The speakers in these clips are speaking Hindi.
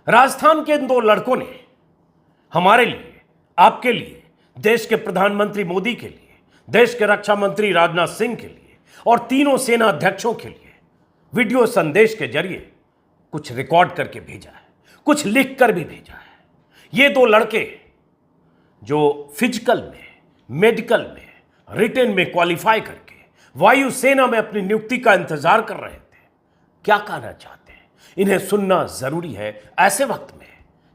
राजस्थान के इन दो लड़कों ने हमारे लिए, आपके लिए, देश के प्रधानमंत्री मोदी के लिए, देश के रक्षा मंत्री राजनाथ सिंह के लिए और तीनों सेना अध्यक्षों के लिए वीडियो संदेश के जरिए कुछ रिकॉर्ड करके भेजा है, कुछ लिख कर भी भेजा है। ये दो लड़के जो फिजिकल में, मेडिकल में, रिटेन में क्वालिफाई करके वायुसेना में अपनी नियुक्ति का इंतजार कर रहे थे, क्या कहना चाहते हैं इन्हें सुनना जरूरी है ऐसे वक्त में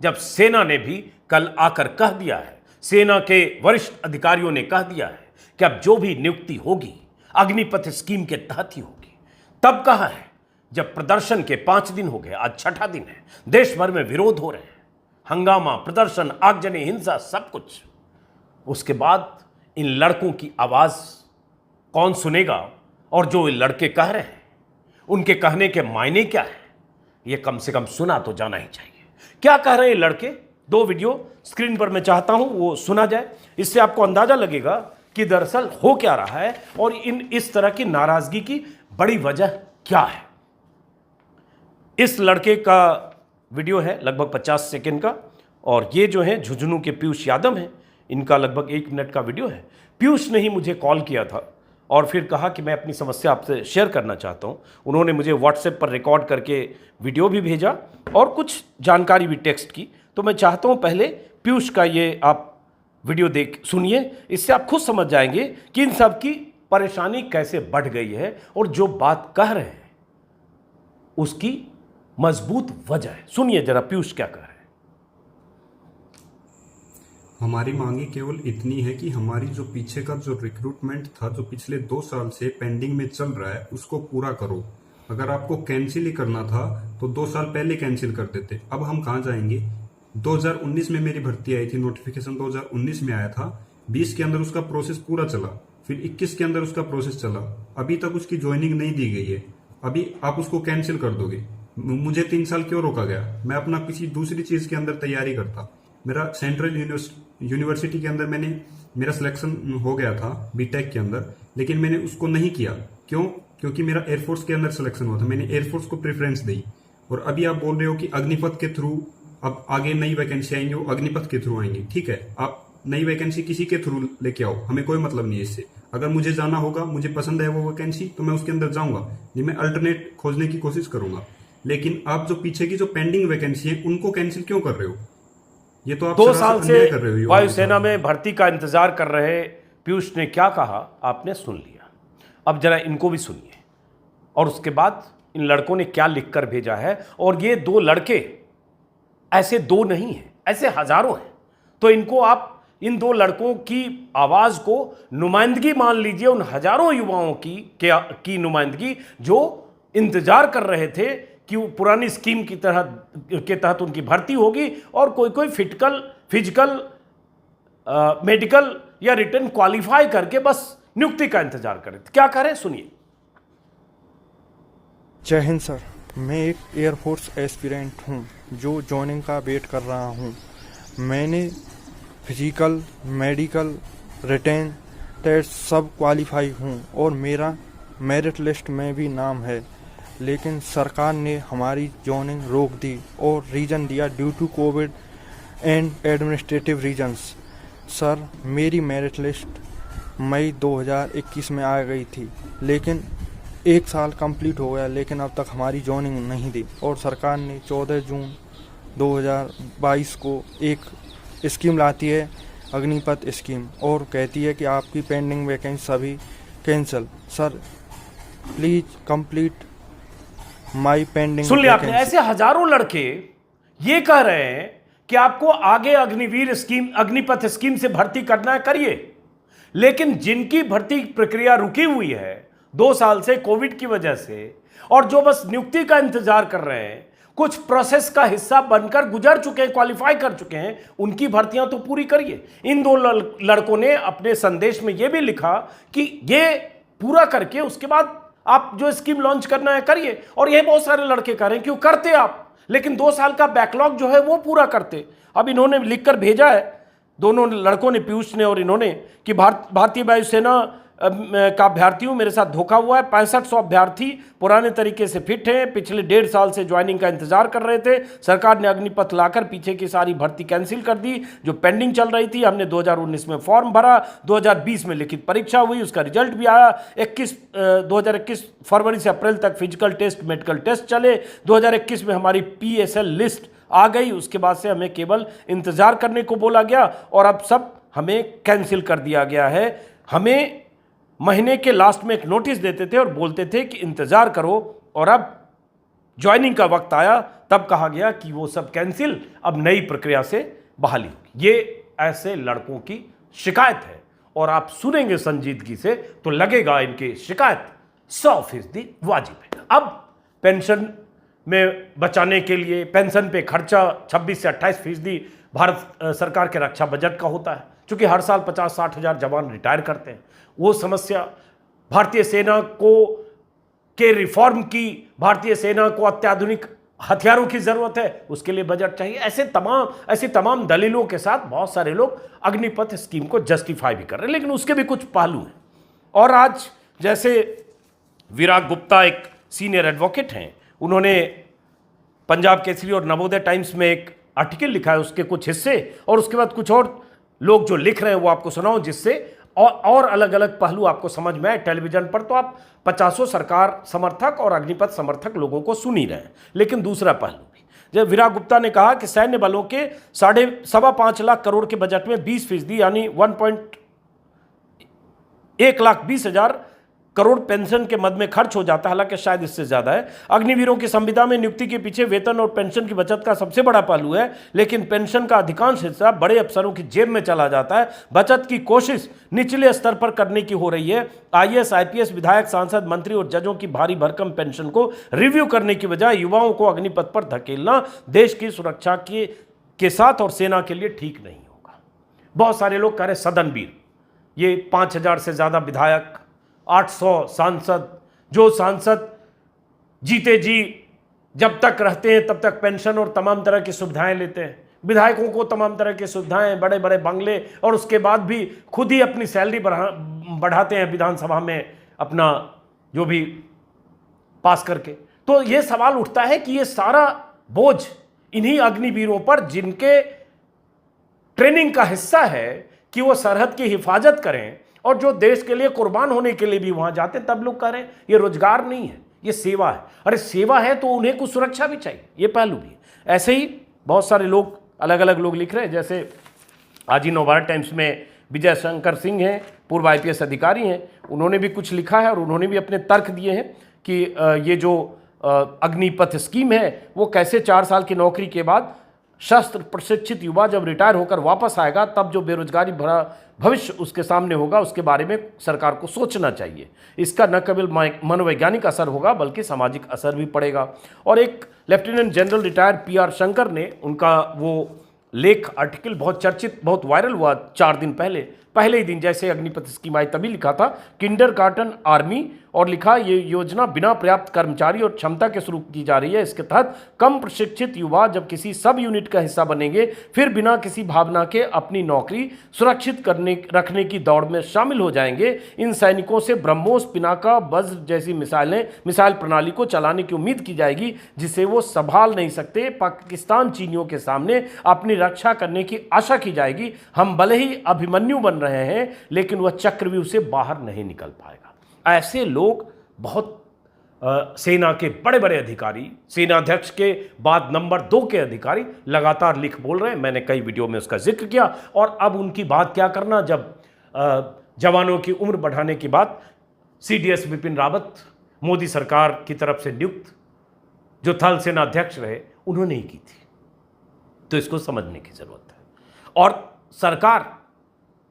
जब सेना ने भी कल आकर कह दिया है, सेना के वरिष्ठ अधिकारियों ने कह दिया है कि अब जो भी नियुक्ति होगी अग्निपथ स्कीम के तहत ही होगी। तब कहा है जब प्रदर्शन के 5 दिन हो गए, आज 6ठा दिन है, देश भर में विरोध हो रहे हैं, हंगामा, प्रदर्शन, आगजनी, हिंसा, सब कुछ। उसके बाद इन लड़कों की आवाज कौन सुनेगा और जो ये लड़के कह रहे हैं उनके कहने के मायने क्या है, ये कम से कम सुना तो जाना ही चाहिए। क्या कह रहे हैं ये लड़के? 2 वीडियो स्क्रीन पर मैं चाहता हूं वो सुना जाए, इससे आपको अंदाजा लगेगा कि दरअसल हो क्या रहा है और इस तरह की नाराजगी की बड़ी वजह क्या है। इस लड़के का वीडियो है लगभग 50 सेकंड का और ये जो है झुंझुनू के पीयूष यादव हैं, इनका लगभग 1 मिनट का वीडियो है। पीयूष ने ही मुझे कॉल किया था और फिर कहा कि मैं अपनी समस्या आपसे शेयर करना चाहता हूं। उन्होंने मुझे व्हाट्सएप पर रिकॉर्ड करके वीडियो भी भेजा और कुछ जानकारी भी टेक्स्ट की। तो मैं चाहता हूं पहले पीयूष का ये आप वीडियो देख सुनिए, इससे आप खुद समझ जाएंगे कि इन सब की परेशानी कैसे बढ़ गई है और जो बात कह रहे हैं उसकी मजबूत वजह है। सुनिए जरा पीयूष क्या कह रहे हैं। हमारी मांगे केवल इतनी है कि हमारी जो पीछे का जो रिक्रूटमेंट था जो पिछले 2 साल से पेंडिंग में चल रहा है उसको पूरा करो। अगर आपको कैंसिल ही करना था तो 2 साल पहले कैंसिल कर देते। अब हम कहाँ जाएंगे? 2019 में मेरी भर्ती आई थी, नोटिफिकेशन 2019 में आया था, 20 के अंदर उसका प्रोसेस पूरा चला, फिर 21 के अंदर उसका प्रोसेस चला, अभी तक उसकी ज्वाइनिंग नहीं दी गई है। अभी आप उसको कैंसिल कर दोगे। मुझे 3 साल क्यों रोका गया? मैं अपना किसी दूसरी चीज के अंदर तैयारी करता। मेरा सेंट्रल यूनिवर्सिटी के अंदर मेरा सिलेक्शन हो गया था बीटेक के अंदर, लेकिन मैंने उसको नहीं किया। क्यों? क्योंकि मेरा एयरफोर्स के अंदर सिलेक्शन हुआ था, मैंने एयरफोर्स को प्रेफरेंस दी। और अभी आप बोल रहे हो कि अग्निपथ के थ्रू अब आगे नई वैकेंसी आएंगी, वो अग्निपथ के थ्रू आएंगी। ठीक है, आप नई वैकेंसी किसी के थ्रू लेके आओ, हमें कोई मतलब नहीं है इससे। अगर मुझे जाना होगा, मुझे पसंद है वो वैकेंसी, तो मैं उसके अंदर जाऊंगा, नहीं मैं अल्टरनेट खोजने की कोशिश करूंगा। लेकिन आप जो पीछे की जो पेंडिंग वैकेंसी है उनको कैंसिल क्यों कर रहे हो? ये तो आप 2 साल से कर रहे हो। वायुसेना में भर्ती का इंतजार कर रहे पीयूष ने क्या कहा आपने सुन लिया। अब जरा इनको भी सुनिए और उसके बाद इन लड़कों ने क्या लिखकर भेजा है। और ये 2 लड़के ऐसे 2 नहीं हैं, ऐसे हजारों हैं। तो इनको आप इन 2 लड़कों की आवाज को नुमाइंदगी मान लीजिए, उन हजारों युवाओं की नुमाइंदगी जो इंतजार कर रहे थे कि वो पुरानी स्कीम के तहत उनकी भर्ती होगी और कोई फिजिकल, मेडिकल या रिटर्न क्वालिफाई करके बस नियुक्ति का इंतजार कर रहे थे। क्या करें सुनिए। जय हिंद सर, मैं एक एयरफोर्स एस्पिरेंट हूं जो जॉइनिंग का वेट कर रहा हूं। मैंने फिजिकल, मेडिकल, रिटेन टेस्ट सब क्वालिफाई हूं और मेरा मेरिट लिस्ट में भी नाम है, लेकिन सरकार ने हमारी जॉइनिंग रोक दी और रीज़न दिया due to Covid and administrative reasons. Sir, मेरी मेरिट लिस्ट मई 2021 में आ गई थी, लेकिन 1 साल कंप्लीट हो गया, लेकिन अब तक हमारी जॉइनिंग नहीं दी। और सरकार ने 14 जून 2022 को एक स्कीम लाती है, अग्निपथ स्कीम, और कहती है कि आपकी पेंडिंग वैकेंसी सभी cancel. Sir please complete my pending. सुन लिया आपने, ऐसे हजारों लड़के ये कह रहे हैं कि आपको आगे अग्निपथ स्कीम से भर्ती करना है, करिए। लेकिन जिनकी भर्ती प्रक्रिया रुकी हुई है 2 साल से कोविड की वजह से, और जो बस नियुक्ति का इंतजार कर रहे हैं, कुछ प्रोसेस का हिस्सा बनकर गुजर चुके हैं, क्वालिफाई कर चुके हैं, उनकी भर्तियां तो पूरी करिए। इन 2 लड़कों ने अपने संदेश में यह भी लिखा कि ये पूरा करके उसके बाद आप जो स्कीम लॉन्च करना है करिए। और ये बहुत सारे लड़के कह रहे हैं क्यों करते आप, लेकिन 2 साल का बैकलॉग जो है वो पूरा करते। अब इन्होंने लिखकर भेजा है, दोनों लड़कों ने, पीयूष ने और इन्होंने, कि भारतीय वायुसेना का अभ्यर्थी हूं, मेरे साथ धोखा हुआ है। 6500 अभ्यर्थी पुराने तरीके से फिट हैं, पिछले 1.5 साल से ज्वाइनिंग का इंतजार कर रहे थे। सरकार ने अग्निपथ लाकर पीछे की सारी भर्ती कैंसिल कर दी जो पेंडिंग चल रही थी। हमने 2019 में फॉर्म भरा, 2020 में लिखित परीक्षा हुई, उसका रिजल्ट भी आया। 2021 फरवरी से अप्रैल तक फिजिकल टेस्ट, मेडिकल टेस्ट चले। 2021 में हमारी PSL लिस्ट आ गई। उसके बाद से हमें केवल इंतजार करने को बोला गया और अब सब हमें कैंसिल कर दिया गया है। हमें महीने के लास्ट में एक नोटिस देते थे और बोलते थे कि इंतजार करो, और अब ज्वाइनिंग का वक्त आया तब कहा गया कि वो सब कैंसिल, अब नई प्रक्रिया से बहाली होगी। ये ऐसे लड़कों की शिकायत है और आप सुनेंगे संजीदगी से तो लगेगा इनकी शिकायत 100% वाजिब है। अब पेंशन में बचाने के लिए पेंशन पे खर्चा 26 से 28% भारत सरकार के रक्षा बजट का होता है, क्योंकि हर साल 50-60 हजार जवान रिटायर करते हैं। वो समस्या भारतीय सेना को के रिफॉर्म की, भारतीय सेना को अत्याधुनिक हथियारों की जरूरत है, उसके लिए बजट चाहिए। ऐसी तमाम दलीलों के साथ बहुत सारे लोग अग्निपथ स्कीम को जस्टिफाई भी कर रहे हैं, लेकिन उसके भी कुछ पहलू हैं। और आज जैसे विराग गुप्ता एक सीनियर एडवोकेट हैं, उन्होंने पंजाब केसरी और नवोदय टाइम्स में एक आर्टिकल लिखा है, उसके कुछ हिस्से और उसके बाद कुछ और लोग जो लिख रहे हैं वो आपको सुनाऊं, जिससे और अलग अलग पहलू आपको समझ में आए। टेलीविजन पर तो आप 50 सरकार समर्थक और अग्निपथ समर्थक लोगों को सुन ही रहे हैं, लेकिन दूसरा पहलू भी, जब विराग गुप्ता ने कहा कि सैन्य बलों के 5.25 लाख करोड़ के बजट में 20% यानी 1,20,000 करोड़ पेंशन के मद में खर्च हो जाता है, हालांकि शायद इससे ज्यादा है। अग्निवीरों की संविदा में नियुक्ति के पीछे वेतन और पेंशन की बचत का सबसे बड़ा पहलू है, लेकिन पेंशन का अधिकांश हिस्सा बड़े अफसरों की जेब में चला जाता है। बचत की कोशिश निचले स्तर पर करने की हो रही है। IAS, IPS, विधायक, सांसद, मंत्री और जजों की भारी भरकम पेंशन को रिव्यू करने की बजाय युवाओं को अग्निपथ पर धकेलना देश की सुरक्षा के साथ और सेना के लिए ठीक नहीं होगा। बहुत सारे लोग कह रहे सदनवीर, ये 5000 से ज्यादा विधायक, 800 सांसद, जो सांसद जीते जी जब तक रहते हैं तब तक पेंशन और तमाम तरह की सुविधाएं लेते हैं। विधायकों को तमाम तरह की सुविधाएं, बड़े बड़े बंगले, और उसके बाद भी खुद ही अपनी सैलरी बढ़ाते हैं विधानसभा में अपना जो भी पास करके। तो ये सवाल उठता है कि ये सारा बोझ इन्हीं अग्निवीरों पर, जिनके ट्रेनिंग का हिस्सा है कि वो सरहद की हिफाजत करें और जो देश के लिए कुर्बान होने के लिए भी वहां जाते, तब लोग कह रहे हैं ये रोजगार नहीं है, ये सेवा है। अरे सेवा है तो उन्हें कुछ सुरक्षा भी चाहिए, ये पहलू भी। ऐसे ही बहुत सारे लोग, अलग अलग लोग लिख रहे हैं। जैसे आज ही नवभारत टाइम्स में विजय शंकर सिंह हैं, पूर्व IPS अधिकारी हैं, उन्होंने भी कुछ लिखा है और उन्होंने भी अपने तर्क दिए हैं कि ये जो अग्निपथ स्कीम है वो कैसे 4 साल की नौकरी के बाद शस्त्र प्रशिक्षित युवा जब रिटायर होकर वापस आएगा, तब जो बेरोजगारी भरा भविष्य उसके सामने होगा, उसके बारे में सरकार को सोचना चाहिए। इसका न केवल मनोवैज्ञानिक असर होगा बल्कि सामाजिक असर भी पड़ेगा। और एक lieutenant general retired PR Shankar ने, उनका वो लेख, आर्टिकल बहुत चर्चित, बहुत वायरल हुआ 4 दिन पहले ही दिन जैसे अग्निपथ स्कीम आई तभी लिखा था किंडरगार्टन आर्मी, और लिखा ये योजना बिना पर्याप्त कर्मचारी और क्षमता के शुरू की जा रही है। इसके तहत कम प्रशिक्षित युवा जब किसी सब यूनिट का हिस्सा बनेंगे, फिर बिना किसी भावना के अपनी नौकरी सुरक्षित रखने की दौड़ में शामिल हो जाएंगे। इन सैनिकों से ब्रह्मोस, पिनाका, वज्र जैसी मिसाइल प्रणाली को चलाने की उम्मीद की जाएगी, जिसे वो संभाल नहीं सकते। पाकिस्तान चीनियों के सामने अपनी रक्षा करने की आशा की जाएगी। हम भले ही अभिमन्यु बन रहे हैं, लेकिन वह चक्रव्यूह से बाहर नहीं निकल पाएगा। ऐसे लोग बहुत सेना के बड़े बड़े अधिकारी, सेनाध्यक्ष के बाद नंबर 2 के अधिकारी लगातार लिख बोल रहे हैं। मैंने कई वीडियो में उसका जिक्र किया। और अब उनकी बात क्या करना, जब जवानों की उम्र बढ़ाने की बात CDS विपिन रावत, मोदी सरकार की तरफ से नियुक्त जो थल सेना अध्यक्ष रहे, उन्होंने ही की थी। तो इसको समझने की जरूरत है। और सरकार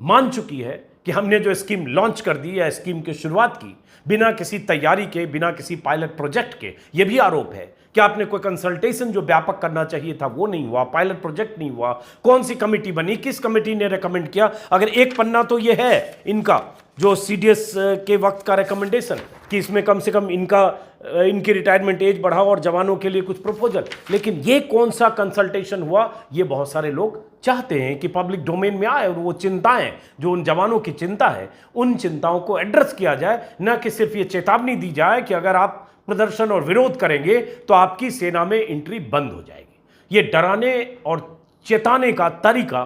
मान चुकी है कि हमने जो स्कीम लॉन्च कर दी है, स्कीम की शुरुआत की बिना किसी तैयारी के, बिना किसी पायलट प्रोजेक्ट के। यह भी आरोप है क्या आपने कोई कंसल्टेशन जो व्यापक करना चाहिए था वो नहीं हुआ, पायलट प्रोजेक्ट नहीं हुआ, कौन सी कमेटी बनी, किस कमेटी ने रेकमेंड किया? अगर एक पन्ना तो ये है इनका जो सीडीएस के वक्त का रिकमेंडेशन कि इसमें कम से कम इनकी रिटायरमेंट एज बढ़ाओ और जवानों के लिए कुछ प्रपोजल, लेकिन ये कौन सा कंसल्टेशन हुआ? ये बहुत सारे लोग चाहते हैं कि पब्लिक डोमेन में आए और वो चिंताएं जो उन जवानों की चिंता है उन चिंताओं को एड्रेस किया जाए, न कि सिर्फ ये चेतावनी दी जाए कि अगर आप प्रदर्शन और विरोध करेंगे तो आपकी सेना में एंट्री बंद हो जाएगी। ये डराने और चेताने का तरीका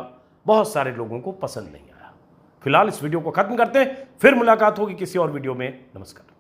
बहुत सारे लोगों को पसंद नहीं आया। फिलहाल इस वीडियो को खत्म करते हैं, फिर मुलाकात होगी किसी और वीडियो में। नमस्कार।